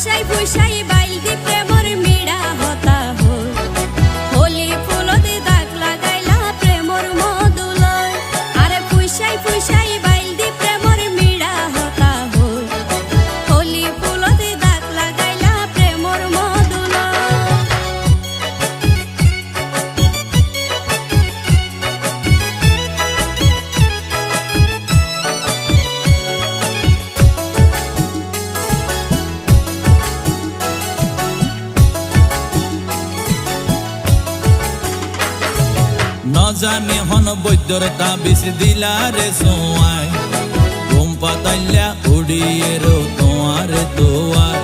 ফুসাই ফুসাই বাইল দি প্রেমর মিড়া হতা হল হোলি ফুলতে দাগ লাগাইলা প্রেমর মধুলয় আরে ফুসাই ফুসাই বাইল দি প্রেমর মিড়া হতা হল হোলি ফুলতে দাগ লাগাইলা প্রেমর মধুলয় নজানি হন বৈদ্যর তাবিজ দিলা রে সোয়াই ঘুম পাতাইলা উড়িয়ে রো তোমার দোয়ার